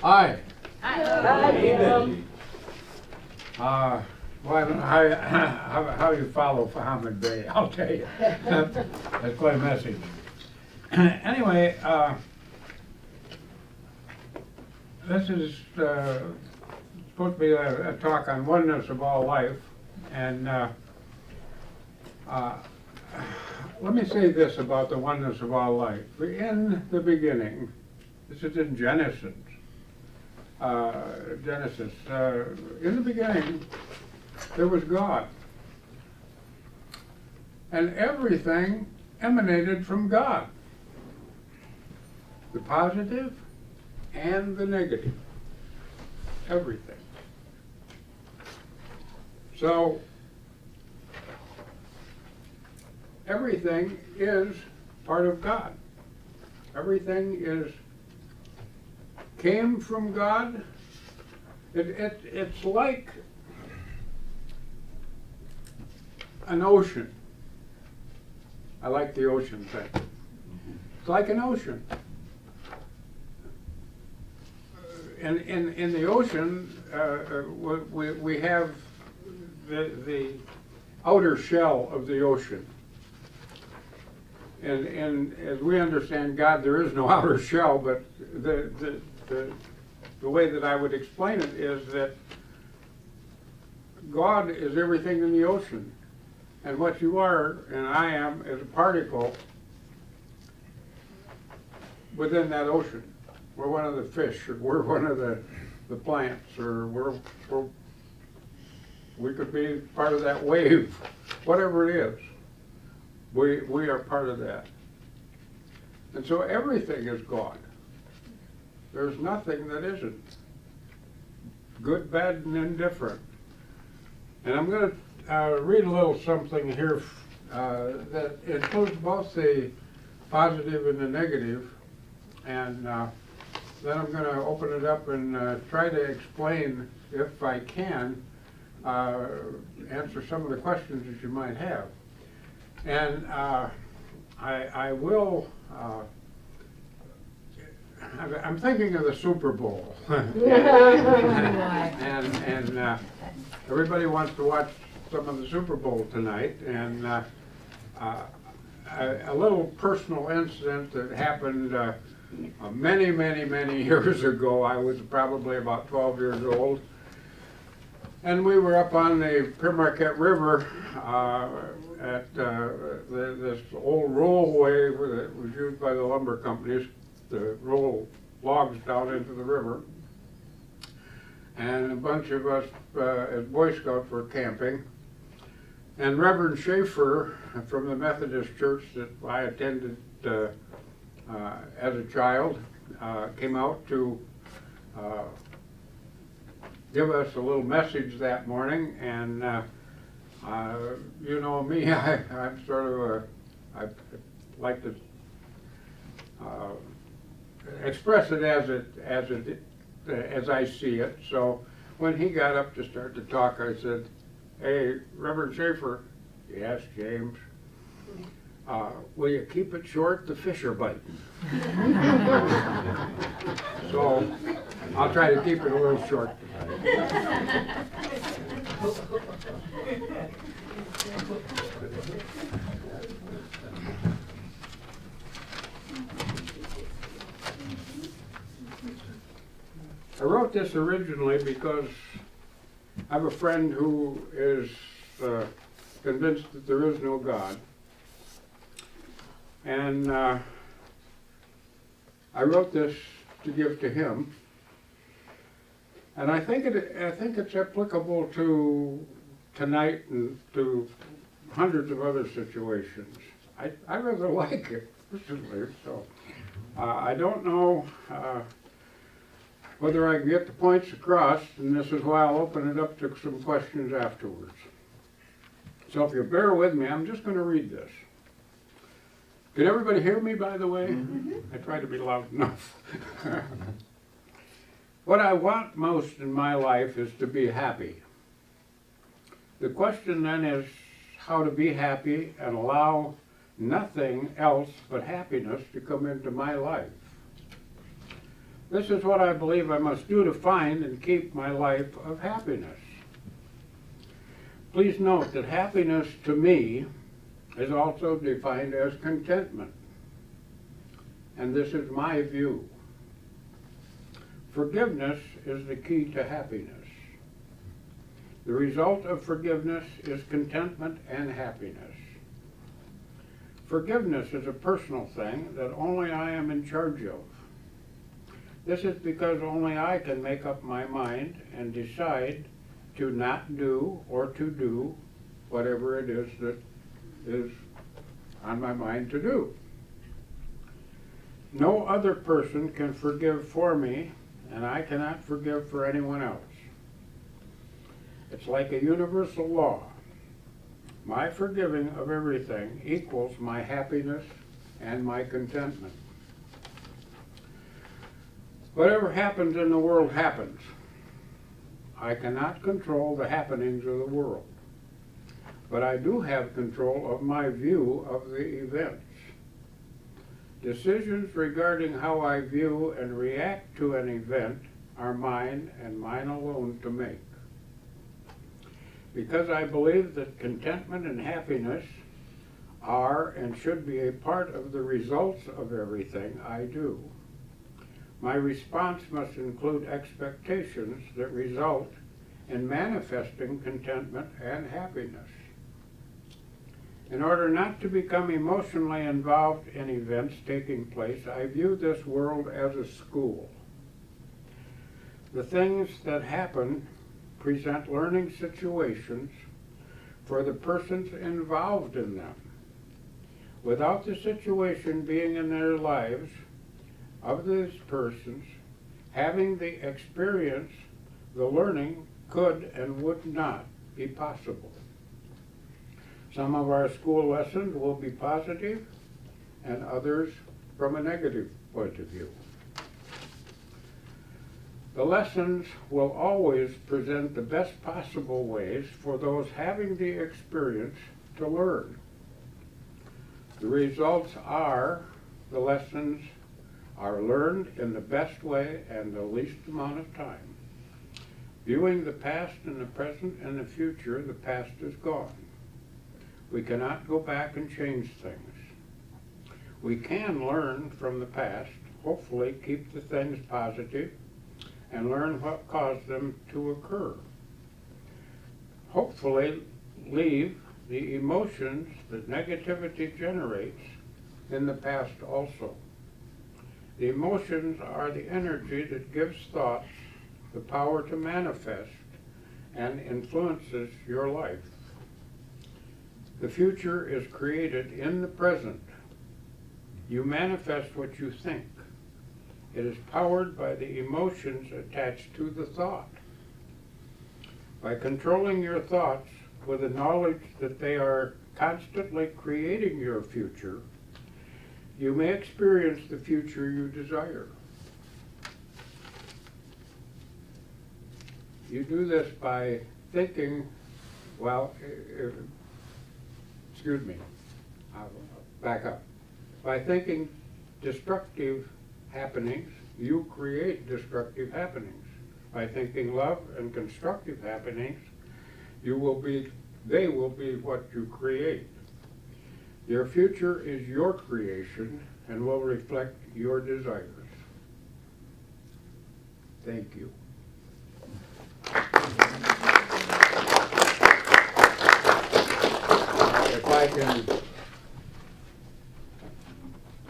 Hi. Hi. Well, I don't know how you follow Muhammad Bey, I'll tell you. That's quite a message. Anyway, this is supposed to be a talk on oneness of all life. And let me say this about the oneness of all life. In the beginning, this is in Genesis. In the beginning, there was God. And everything emanated from God. The positive and the negative. Everything. So, everything is part of God. Everything came from God. It's like an ocean. I like the ocean thing. It's like an ocean. In the ocean, we have the outer shell of the ocean. And as we understand God, there is no outer shell, but the way that I would explain it is that God is everything in the ocean. And what you are and I am is a particle within that ocean. We're one of the fish, or we're one of the plants, or we could be part of that wave, whatever it is. We are part of that. And so everything is God. There's nothing that isn't. Good, bad, and indifferent. And I'm going to read a little something here that includes both the positive and the negative. And then I'm going to open it up and try to explain, if I can, answer some of the questions that you might have. And I will, I'm thinking of the Super Bowl. and everybody wants to watch some of the Super Bowl tonight. And a little personal incident that happened many, many, many years ago. I was probably about 12 years old. And we were up on the Pere Marquette River at this old rollway that was used by the lumber companies to roll logs down into the river. And a bunch of us as Boy Scouts were camping. And Reverend Schaefer from the Methodist church that I attended as a child came out to give us a little message that morning. And you know me, I'm sort of I like to express it as I see it. So when he got up to start to talk, I said, "Hey, Reverend Schaefer." "Yes, James." "Will you keep it short? The fish are biting." So I'll try to keep it a little short tonight. I wrote this originally because I have a friend who is convinced that there is no God. And I wrote this to give to him. And I think it's applicable to tonight and to hundreds of other situations. I rather like it personally, so I don't know whether I can get the points across, and this is why I'll open it up to some questions afterwards. So if you bear with me, I'm just going to read this. Can everybody hear me, by the way? Mm-hmm. I try to be loud enough. What I want most in my life is to be happy. The question then is how to be happy and allow nothing else but happiness to come into my life. This is what I believe I must do to find and keep my life of happiness. Please note that happiness to me is also defined as contentment. And this is my view. Forgiveness is the key to happiness. The result of forgiveness is contentment and happiness. Forgiveness is a personal thing that only I am in charge of. This is because only I can make up my mind and decide to not do or to do whatever it is that is on my mind to do. No other person can forgive for me, and I cannot forgive for anyone else. It's like a universal law. My forgiving of everything equals my happiness and my contentment. Whatever happens in the world happens. I cannot control the happenings of the world, but I do have control of my view of the events. Decisions regarding how I view and react to an event are mine and mine alone to make. Because I believe that contentment and happiness are and should be a part of the results of everything I do, my response must include expectations that result in manifesting contentment and happiness. In order not to become emotionally involved in events taking place, I view this world as a school. The things that happen present learning situations for the persons involved in them. Without the situation being in their lives of these persons, having the experience, the learning could and would not be possible. Some of our school lessons will be positive and others from a negative point of view. The lessons will always present the best possible ways for those having the experience to learn. The results are the lessons are learned in the best way and the least amount of time. Viewing the past and the present and the future, the past is gone. We cannot go back and change things. We can learn from the past, hopefully keep the things positive, and learn what caused them to occur. Hopefully leave the emotions that negativity generates in the past also. The emotions are the energy that gives thoughts the power to manifest and influences your life. The future is created in the present. You manifest what you think. It is powered by the emotions attached to the thought. By controlling your thoughts with the knowledge that they are constantly creating your future, you may experience the future you desire. You do this by thinking, I'll back up. By thinking destructive happenings, you create destructive happenings. By thinking love and constructive happenings, they will be what you create. Your future is your creation and will reflect your desires. Thank you. If I can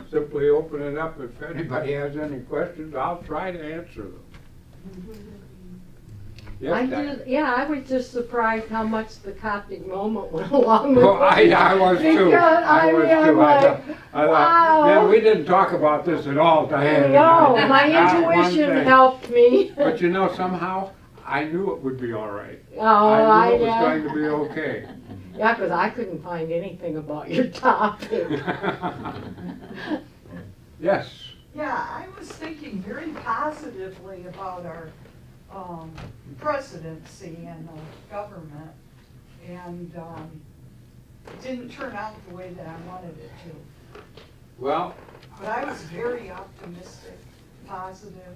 simply open it up, if anybody has any questions, I'll try to answer them. Yes, I was just surprised how much the Coptic moment went along with. Oh, I was too. Because, I was I'm too. like, I thought, wow. man, we didn't talk about this at all, Diane. No, and I. my Not one intuition thing. helped me. But you know, somehow, I knew it would be all right. Oh, I knew it was yeah. going to be okay. Yeah, because I couldn't find anything about your topic. Yes. Yeah, I was thinking very positively about our presidency and the government. And didn't turn out the way that I wanted it to. Well, But I was very optimistic, positive.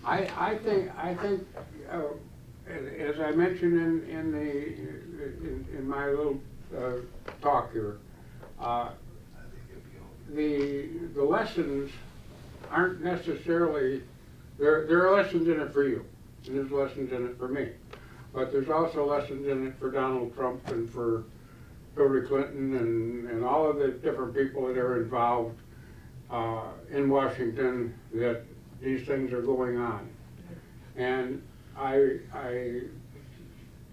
I think, as I mentioned in my little talk here, the lessons aren't necessarily, there are lessons in it for you, and there's lessons in it for me. But there's also lessons in it for Donald Trump and for Hillary Clinton and all of the different people that are involved in Washington, that these things are going on. And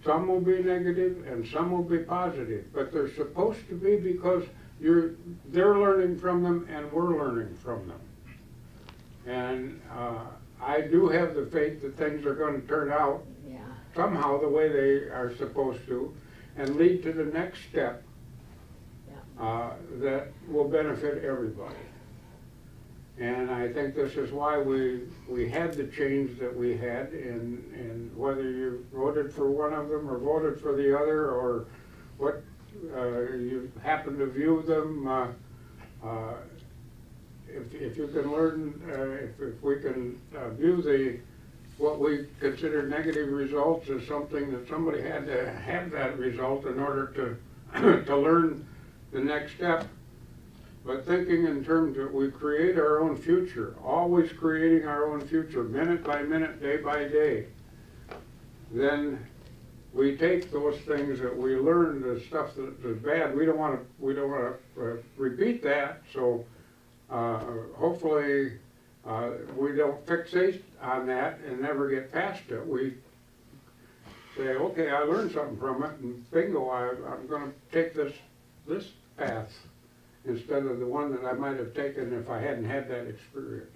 some will be negative and some will be positive, but they're supposed to be, because they're learning from them and we're learning from them. And I do have the faith that things are going to turn out somehow the way they are supposed to, and lead to the next step that will benefit everybody. And I think this is why we had the change that we had, and whether you voted for one of them or voted for the other, or what you happen to view them, if you can learn, if we can view what we consider negative results as something that somebody had to have that result in order to to learn the next step. But thinking in terms that we create our own future, always creating our own future, minute by minute, day by day, then we take those things that we learned, the stuff that is bad. We don't want to repeat that. So hopefully we don't fixate on that and never get past it. We say, okay, I learned something from it, and bingo, I'm going to take this path instead of the one that I might have taken if I hadn't had that experience.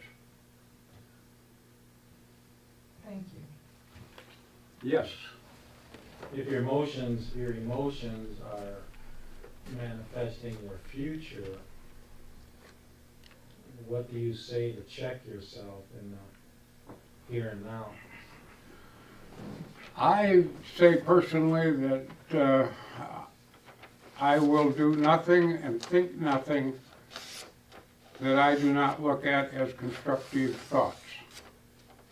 Thank you. Yes. If your emotions are manifesting your future, what do you say to check yourself in the here and now? I say personally that I will do nothing and think nothing that I do not look at as constructive thoughts.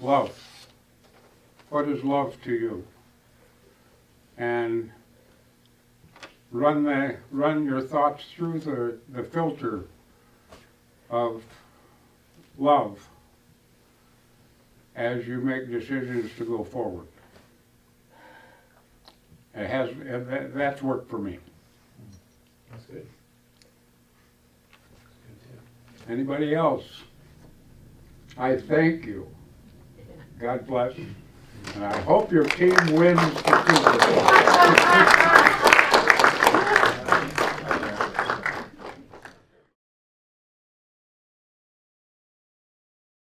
Love. What is love to you? And run your thoughts through the filter of love as you make decisions to go forward. That's worked for me. That's good. That's good Anybody else? I thank you. God bless. And I hope your team wins the Super Bowl.